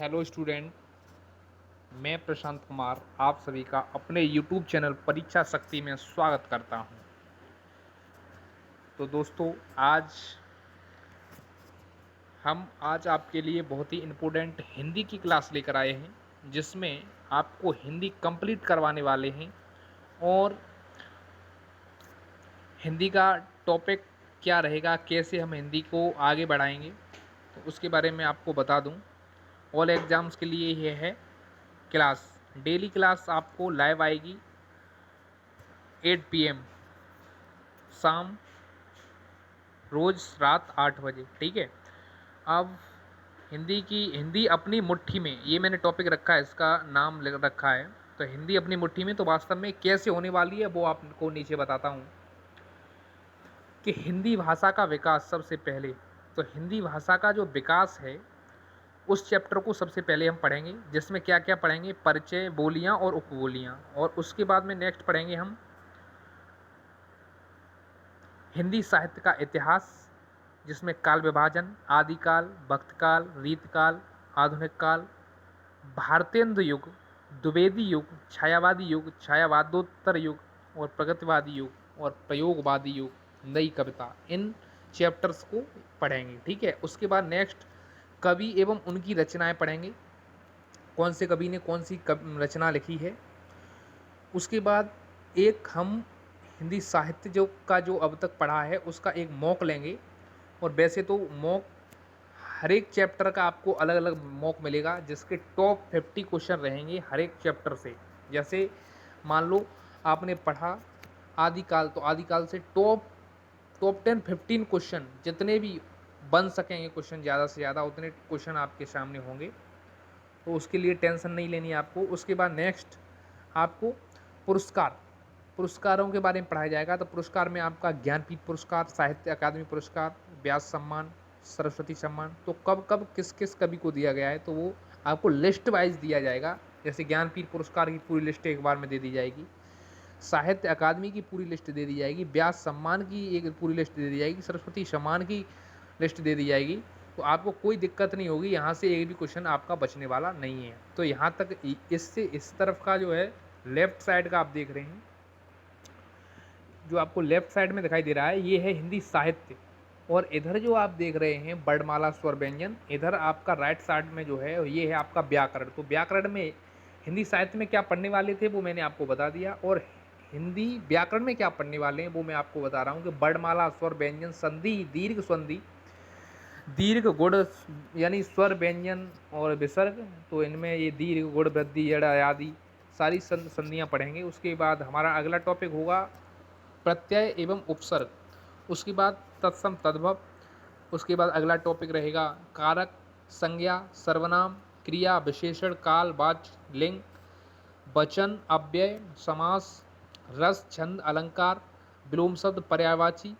Hello student. मैं प्रशांत कुमार आप सभी का अपने यूट्यूब चैनल परीक्षा शक्ति में स्वागत करता हूं। तो दोस्तों, आज आपके लिए बहुत ही इम्पोर्टेंट हिंदी की क्लास लेकर आए हैं, जिसमें आपको हिंदी कंप्लीट करवाने वाले हैं। और हिंदी का टॉपिक क्या रहेगा, कैसे हम हिंदी को आगे बढ़ाएंगे, तो उसके बारे में आपको बता दूं। ऑल एग्ज़ाम्स के लिए ये है क्लास। डेली क्लास आपको लाइव आएगी 8 PM शाम, रोज़ रात 8 बजे। ठीक है। अब हिंदी अपनी मुट्ठी में, ये मैंने टॉपिक रखा है, इसका नाम रखा है तो हिंदी अपनी मुट्ठी में। तो वास्तव में कैसे होने वाली है वो आपको नीचे बताता हूँ कि हिंदी भाषा का विकास सबसे पहले। तो हिंदी भाषा का जो विकास है उस चैप्टर को सबसे पहले हम पढ़ेंगे, जिसमें क्या क्या पढ़ेंगे, परिचय, बोलियाँ और उपबोलियाँ। और उसके बाद में नेक्स्ट पढ़ेंगे हम हिंदी साहित्य का इतिहास, जिसमें काल विभाजन, आदिकाल, भक्तकाल, रीतकाल, आधुनिक काल, भारतेंद्र युग, द्विवेदी युग, छायावादी युग, छायावादोत्तर युग और प्रगतिवादी युग और प्रयोगवादी युग, नई कविता। इन चैप्टर्स को पढ़ेंगे। ठीक है। उसके बाद नेक्स्ट कवि एवं उनकी रचनाएं पढ़ेंगे, कौन से कवि ने कौन सी रचना लिखी है। उसके बाद एक हम हिंदी साहित्य जो अब तक पढ़ा है उसका एक मॉक लेंगे। और वैसे तो मॉक हर एक चैप्टर का आपको अलग अलग मॉक मिलेगा, जिसके टॉप 50 क्वेश्चन रहेंगे हर एक चैप्टर से। जैसे मान लो आपने पढ़ा आदिकाल, तो आदिकाल से टॉप टॉप 10 15 क्वेश्चन जितने भी बन सकेंगे, क्वेश्चन ज़्यादा से ज़्यादा उतने क्वेश्चन आपके सामने होंगे। तो उसके लिए टेंशन नहीं लेनी है आपको। उसके बाद नेक्स्ट आपको पुरस्कारों के बारे में पढ़ाया जाएगा। तो पुरस्कार में आपका ज्ञानपीठ पुरस्कार, साहित्य अकादमी पुरस्कार, व्यास सम्मान, सरस्वती सम्मान, तो कब कब किस किस कवि को दिया गया है तो वो आपको लिस्ट वाइज दिया जाएगा। जैसे ज्ञानपीठ पुरस्कार की पूरी लिस्ट एक बार में दे दी जाएगी, साहित्य अकादमी की पूरी लिस्ट दे दी जाएगी, व्यास सम्मान की एक पूरी लिस्ट दे दी जाएगी, सरस्वती सम्मान की लिस्ट दे दी जाएगी। तो आपको कोई दिक्कत नहीं होगी, यहाँ से एक भी क्वेश्चन आपका बचने वाला नहीं है। तो यहाँ तक इससे इस तरफ का जो है लेफ्ट साइड का आप देख रहे हैं, जो आपको लेफ्ट साइड में दिखाई दे रहा है ये है हिंदी साहित्य। और इधर जो आप देख रहे हैं वर्णमाला स्वर व्यंजन, इधर आपका राइट साइड में जो है ये है आपका व्याकरण। तो व्याकरण में हिंदी साहित्य में क्या पढ़ने वाले थे वो मैंने आपको बता दिया, और हिंदी व्याकरण में क्या पढ़ने वाले हैं वो मैं आपको बता रहा हूँ कि वर्णमाला स्वर व्यंजन संधि दीर्घ संधि दीर्घ गुण यानी स्वर व्यंजन और विसर्ग। तो इनमें ये दीर्घ गुण वृद्धि जड़ आदि सारी संधियाँ पढ़ेंगे। उसके बाद हमारा अगला टॉपिक होगा प्रत्यय एवं उपसर्ग। उसके बाद तत्सम तद्भव। उसके बाद अगला टॉपिक रहेगा कारक, संज्ञा, सर्वनाम, क्रिया, विशेषण, काल, वाच्य, लिंग, वचन, अव्यय, समास, रस, छंद, अलंकार, विलोम शब्द, पर्यायवाची।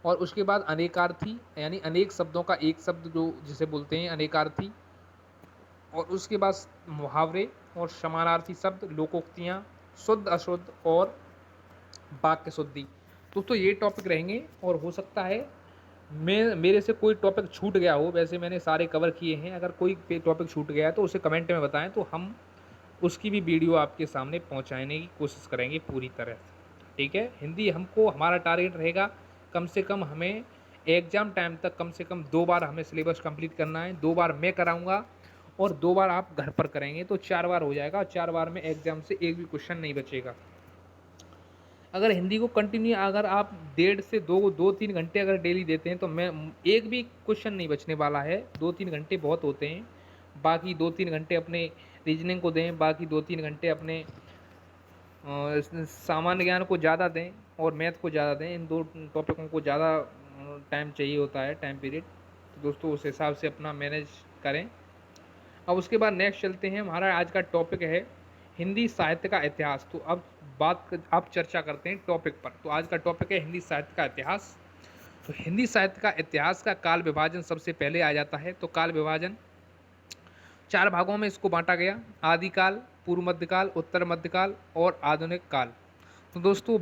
और उसके बाद अनेकार्थी यानी अनेक शब्दों का एक शब्द जो जिसे बोलते हैं अनेकार्थी। और उसके बाद मुहावरे और समानार्थी शब्द, लोकोक्तियाँ, शुद्ध अशुद्ध और वाक्य शुद्धि। दोस्तों ये टॉपिक रहेंगे। और हो सकता है मेरे से कोई टॉपिक छूट गया हो, वैसे मैंने सारे कवर किए हैं। अगर कोई टॉपिक छूट गया है तो उसे कमेंट में बताएं, तो हम उसकी भी वीडियो आपके सामने पहुंचाने की कोशिश करेंगे पूरी तरह से। ठीक है। हिंदी हमको हमारा टारगेट रहेगा कम से कम हमें एग्ज़ाम टाइम तक कम से कम 2 बार हमें सिलेबस कंप्लीट करना है। 2 बार मैं कराऊंगा और 2 बार आप घर पर करेंगे, तो 4 बार हो जाएगा। और 4 बार में एग्ज़ाम से एक भी क्वेश्चन नहीं बचेगा। अगर हिंदी को कंटिन्यू अगर आप 1.5 से 2 3 घंटे अगर डेली देते हैं तो मैं एक भी क्वेश्चन नहीं बचने वाला है। 2 3 घंटे बहुत होते हैं। बाकी 2 3 घंटे अपने रीजनिंग को दें, बाकी 2 3 घंटे अपने सामान्य ज्ञान को ज़्यादा दें और मैथ को ज़्यादा दें। इन दो टॉपिकों को ज़्यादा टाइम चाहिए होता है, टाइम पीरियड। तो दोस्तों उस हिसाब से अपना मैनेज करें। अब उसके बाद नेक्स्ट चलते हैं। हमारा आज का टॉपिक है हिंदी साहित्य का इतिहास। तो अब चर्चा करते हैं टॉपिक पर। तो आज का टॉपिक है हिंदी साहित्य का इतिहास। तो हिंदी साहित्य का इतिहास का काल विभाजन सबसे पहले आ जाता है। तो काल विभाजन 4 भागों में इसको बांटा गया, आदिकाल, पूर्व मध्यकाल, उत्तर मध्यकाल और आधुनिक काल। तो दोस्तों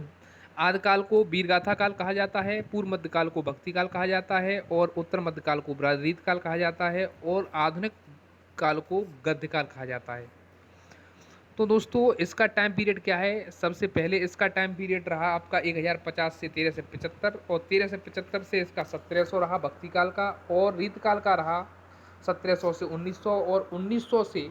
आदिकाल को वीरगाथा काल कहा जाता है, पूर्व मध्यकाल को भक्ति काल कहा जाता है और उत्तर मध्यकाल को रीत काल कहा जाता है। और आधुनिक काल को गद्य काल कहा जाता है। तो दोस्तों इसका टाइम पीरियड क्या है? सबसे पहले इसका टाइम पीरियड रहा आपका 1050 से 1375, और 1375 से इसका 1700 रहा भक्ति काल का, और रीत काल का रहा 1700 से 1900, और 1900 से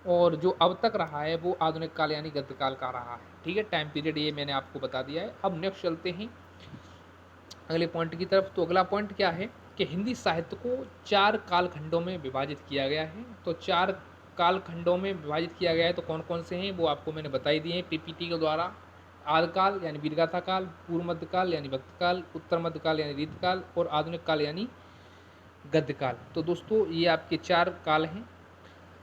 और जो अब तक रहा है वो आधुनिक काल यानी गद्य काल का रहा है। ठीक है, टाइम पीरियड ये मैंने आपको बता दिया है। अब नेक्स्ट चलते हैं अगले पॉइंट की तरफ। तो अगला पॉइंट क्या है कि हिंदी साहित्य को 4 कालखंडों में विभाजित किया गया है। तो 4 कालखंडों में विभाजित किया गया है, तो कौन कौन से हैं वो आपको मैंने बताई दिए हैं पीपीटी के द्वारा। आदिकाल यानी वीरगाथा काल, पूर्व मध्यकाल यानी भक्ति काल, उत्तर मध्यकाल यानी रीत काल, और आधुनिक काल यानी गद्य काल। तो दोस्तों ये आपके 4 काल हैं।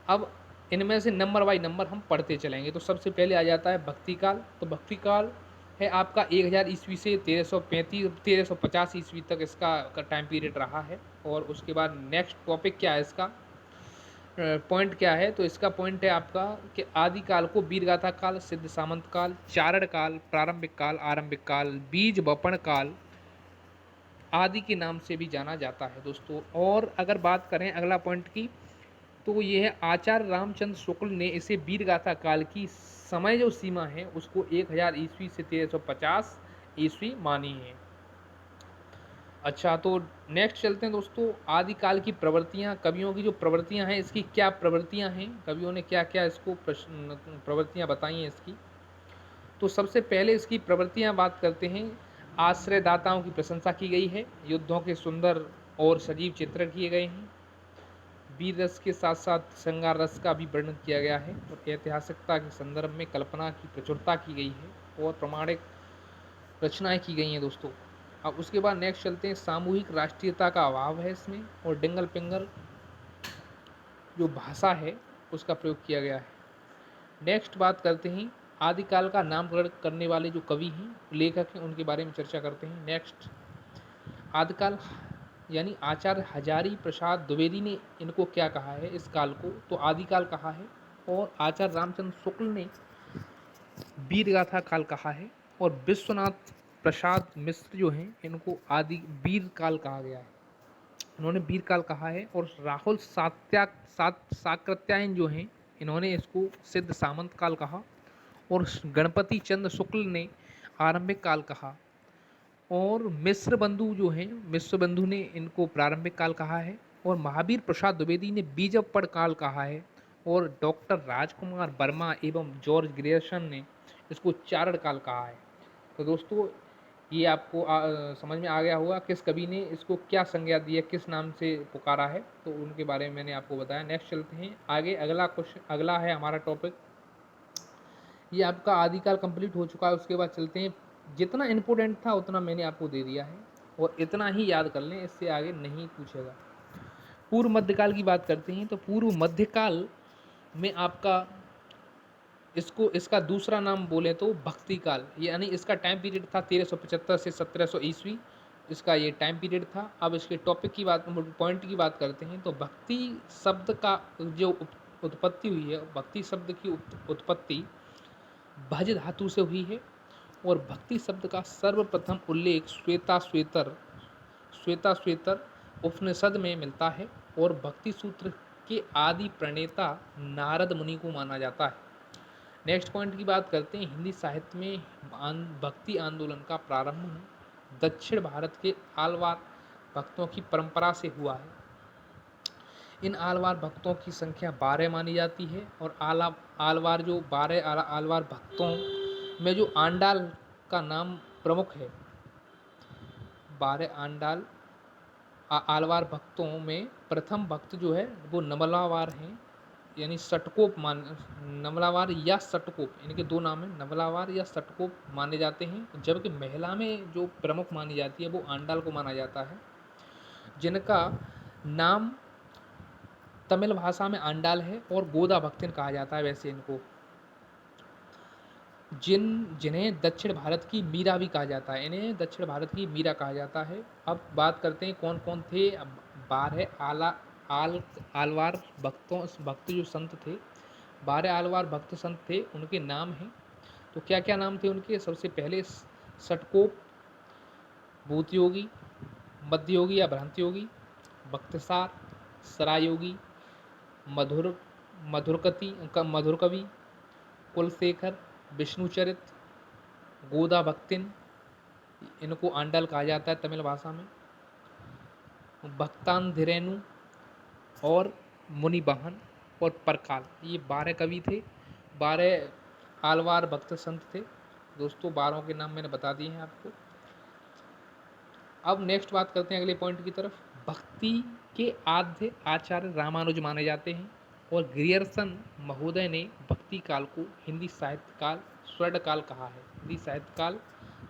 अब इनमें से नंबर बाई नंबर हम पढ़ते चलेंगे। तो सबसे पहले आ जाता है भक्ति काल। तो भक्ति काल है आपका 1000 ईस्वी से 1350 ईस्वी तक इसका टाइम पीरियड रहा है। और उसके बाद नेक्स्ट टॉपिक क्या है इसका, पॉइंट क्या है? तो इसका पॉइंट है आपका कि आदिकाल को वीरगाथा काल, सिद्ध सामंत काल, चारण काल, प्रारंभिक काल, आरंभिक काल, बीज बपण काल आदि के नाम से भी जाना जाता है दोस्तों। और अगर बात करें अगला पॉइंट की, तो ये है आचार्य रामचंद्र शुक्ल ने इसे वीरगाथा काल की समय जो सीमा है उसको 1000 ईस्वी से 1350 ईस्वी मानी है। अच्छा, तो नेक्स्ट चलते हैं दोस्तों आदिकाल की प्रवृत्तियाँ। कवियों की जो प्रवृत्तियाँ हैं, इसकी क्या प्रवृत्तियाँ हैं, कवियों ने क्या क्या इसको प्रवृत्तियाँ बताई हैं इसकी। तो सबसे पहले इसकी प्रवृत्तियाँ बात करते हैं। आश्रयदाताओं की प्रशंसा की गई है, युद्धों के सुंदर और सजीव चित्रण किए गए हैं, वीर रस के साथ साथ श्रृंगार रस का भी वर्णन किया गया है, और ऐतिहासिकता के संदर्भ में कल्पना की प्रचुरता की गई है, और प्रमाणिक रचनाएं की गई हैं दोस्तों। अब उसके बाद नेक्स्ट चलते हैं सामूहिक राष्ट्रीयता का अभाव है इसमें, और डिंगल पिंगल जो भाषा है उसका प्रयोग किया गया है। नेक्स्ट बात करते हैं आदिकाल का नामकरण करने वाले जो कवि हैं, लेखक हैं, उनके बारे में चर्चा करते हैं। नेक्स्ट आदिकाल यानी आचार्य हजारी प्रसाद द्विवेदी ने इनको क्या कहा है इस काल को, तो आदिकाल कहा है, और आचार्य रामचंद्र शुक्ल ने वीरगाथा काल कहा है, और विश्वनाथ प्रसाद मिश्र जो हैं इनको आदि वीर काल कहा गया है, इन्होंने वीर काल कहा है। और राहुल साकृत्यायन जो हैं इन्होंने इसको सिद्ध सामंत काल कहा, और गणपति चंद्र शुक्ल ने आरंभिक काल कहा, और मिश्र बंधु जो हैं मिश्र बंधु ने इनको प्रारंभिक काल कहा है, और महावीर प्रसाद द्विवेदी ने बीजपड़ काल कहा है, और डॉक्टर राजकुमार वर्मा एवं जॉर्ज ग्रेयर्सन ने इसको चारण काल कहा है। तो दोस्तों ये आपको समझ में आ गया होगा किस कवि ने इसको क्या संज्ञा दी है, किस नाम से पुकारा है, तो उनके बारे में मैंने आपको बताया। नेक्स्ट चलते हैं आगे। अगला क्वेश्चन, अगला है हमारा टॉपिक, ये आपका आदिकाल कंप्लीट हो चुका है। उसके बाद चलते हैं, जितना इम्पोर्टेंट था उतना मैंने आपको दे दिया है, और इतना ही याद कर लें, इससे आगे नहीं पूछेगा। पूर्व मध्यकाल की बात करते हैं। तो पूर्व मध्यकाल में आपका इसको इसका दूसरा नाम बोले तो भक्ति काल, यानी इसका टाइम पीरियड था 1375 से 1700 ईस्वी, इसका ये टाइम पीरियड था। अब इसके टॉपिक की बात, पॉइंट की बात करते हैं। तो भक्ति शब्द का जो उत्पत्ति हुई है, भक्ति शब्द की उत्पत्ति भज धातु से हुई है, और भक्ति शब्द का सर्वप्रथम उल्लेख श्वेता श्वेतर उपनिषद में मिलता है, और भक्ति सूत्र के आदि प्रणेता नारद मुनि को माना जाता है। नेक्स्ट पॉइंट की बात करते हैं, हिंदी साहित्य में भक्ति आंदोलन का प्रारंभ दक्षिण भारत के आलवार भक्तों की परंपरा से हुआ है। इन आलवार भक्तों की संख्या 12 मानी जाती है, और आलवार जो 12 आलवार भक्तों में जो आंडाल का नाम प्रमुख है, 12 आंडाल आलवार भक्तों में प्रथम भक्त जो है वो नमलावार हैं, यानी सटकोप नमलावार या सटकोप, इनके दो नाम हैं, नमलावार या सटकोप माने जाते हैं। जबकि महिला में जो प्रमुख मानी जाती है वो आंडाल को माना जाता है, जिनका नाम तमिल भाषा में आंडाल है, और गोदा भक्तिन कहा जाता है वैसे इनको, जिन्हें दक्षिण भारत की मीरा भी कहा जाता है, इन्हें दक्षिण भारत की मीरा कहा जाता है। अब बात करते हैं कौन कौन थे। अब 12 आलवार भक्त जो संत थे, 12 आलवार भक्त संत थे, उनके नाम हैं। तो क्या क्या नाम थे उनके? सबसे पहले सटकोप, भूतयोगी, मध्ययोगी या भ्रांतियोगी, भक्तसार, सरायोगी, मधुर मधुर कवि, कुलशेखर, विष्णुचरित, गोदा भक्तिन, इनको आंडल कहा जाता है तमिल भाषा में, भक्तांधिरेनु और मुनिवाहन और परकाल, ये 12 कवि थे, 12 आलवार भक्त संत थे। दोस्तों 12 के नाम मैंने बता दिए हैं आपको। अब नेक्स्ट बात करते हैं अगले पॉइंट की तरफ। भक्ति के आद्य आचार्य रामानुज माने जाते हैं और ग्रियर्सन महोदय ने भक्ति काल को हिंदी साहित्य काल स्वर्ण काल कहा है। हिंदी साहित्य काल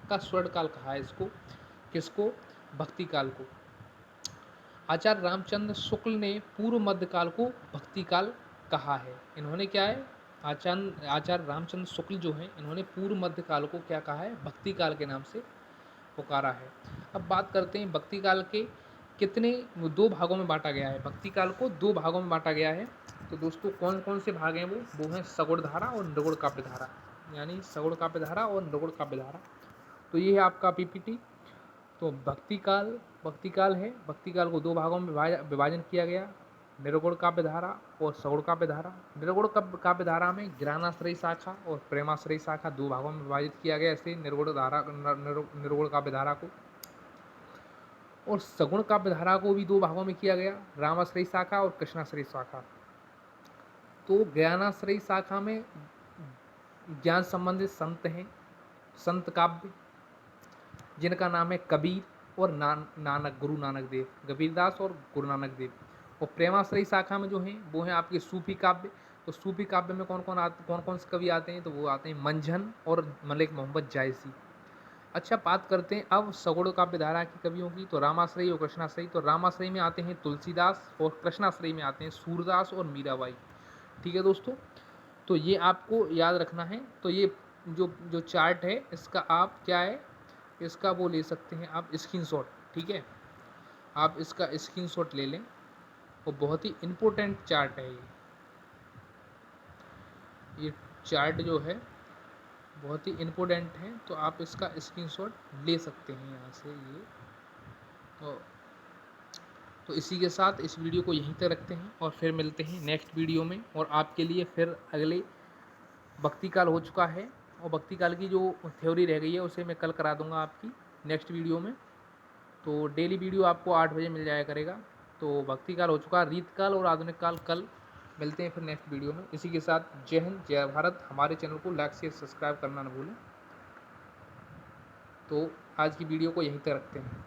का स्वर्ण काल कहा है इसको। किसको? भक्ति काल को। आचार्य रामचंद्र शुक्ल ने पूर्व मध्यकाल को भक्ति काल कहा है। इन्होंने क्या है, आचार्य रामचंद्र शुक्ल जो हैं, इन्होंने पूर्व मध्यकाल को क्या कहा है? भक्ति काल के नाम से पुकारा है। अब बात करते हैं भक्ति काल के कितने 2 भागों में बांटा गया है। भक्ति काल को 2 भागों में बांटा गया है। तो दोस्तों कौन कौन से भाग हैं वो हैं सगुण धारा और निर्गुण काव्य धारा, यानी सगुण काव्य धारा और निर्गुण काव्य धारा। तो ये है आपका पीपीटी। तो भक्ति काल है। भक्ति काल को 2 भागों में विभाजन किया गया, निर्गुण काव्य धारा और सगुण काव्य धारा। निर्गुण काव्य धारा में ज्ञानाश्रयी शाखा और प्रेमाश्रयी शाखा 2 भागों में विभाजित किया गया ऐसे निर्गुण काव्य धारा को। और सगुण काव्य धारा को भी 2 भागों में किया गया, रामाश्रयी शाखा और कृष्णाश्रयी शाखा। तो ज्ञानाश्रयी शाखा में ज्ञान संबंधित संत हैं, संत काव्य, जिनका नाम है कबीर और नानक, गुरु नानक देव, कबीरदास और गुरु नानक देव। और प्रेमाश्रयी शाखा में जो हैं वो हैं आपके सूफी काव्य। तो सूफी काव्य में कौन कौन से कवि आते हैं? तो वो आते हैं मंझन और मलिक मोहम्मद जायसी। अच्छा, बात करते हैं अब सगुण काव्य धारा की कवियों की। तो रामाश्रयी और कृष्णाश्रयी। तो रामाश्रयी में आते हैं तुलसीदास और कृष्णाश्रयी में आते हैं सूरदास और मीराबाई। ठीक है दोस्तों, तो ये आपको याद रखना है। तो ये जो चार्ट है इसका आप क्या है, इसका वो ले सकते हैं आप स्क्रीनशॉट। ठीक है, आप इसका स्क्रीनशॉट ले लें, और बहुत ही इम्पोर्टेंट चार्ट है ये चार्ट जो है बहुत ही इम्पोर्टेंट है। तो आप इसका स्क्रीनशॉट ले सकते हैं यहाँ से ये। तो इसी के साथ इस वीडियो को यहीं तक रखते हैं और फिर मिलते हैं नेक्स्ट वीडियो में। और आपके लिए फिर अगले भक्ति काल हो चुका है और भक्ति काल की जो थ्योरी रह गई है उसे मैं कल करा दूंगा आपकी नेक्स्ट वीडियो में। तो डेली वीडियो आपको 8 बजे मिल जाया करेगा। तो भक्ति काल हो चुका, रीत काल और आधुनिक काल कल मिलते हैं फिर नेक्स्ट वीडियो में। इसी के साथ जय हिंद, जय भारत। हमारे चैनल को लाइक शेयर सब्सक्राइब करना न भूलें। तो आज की वीडियो को यहीं तक रखते हैं।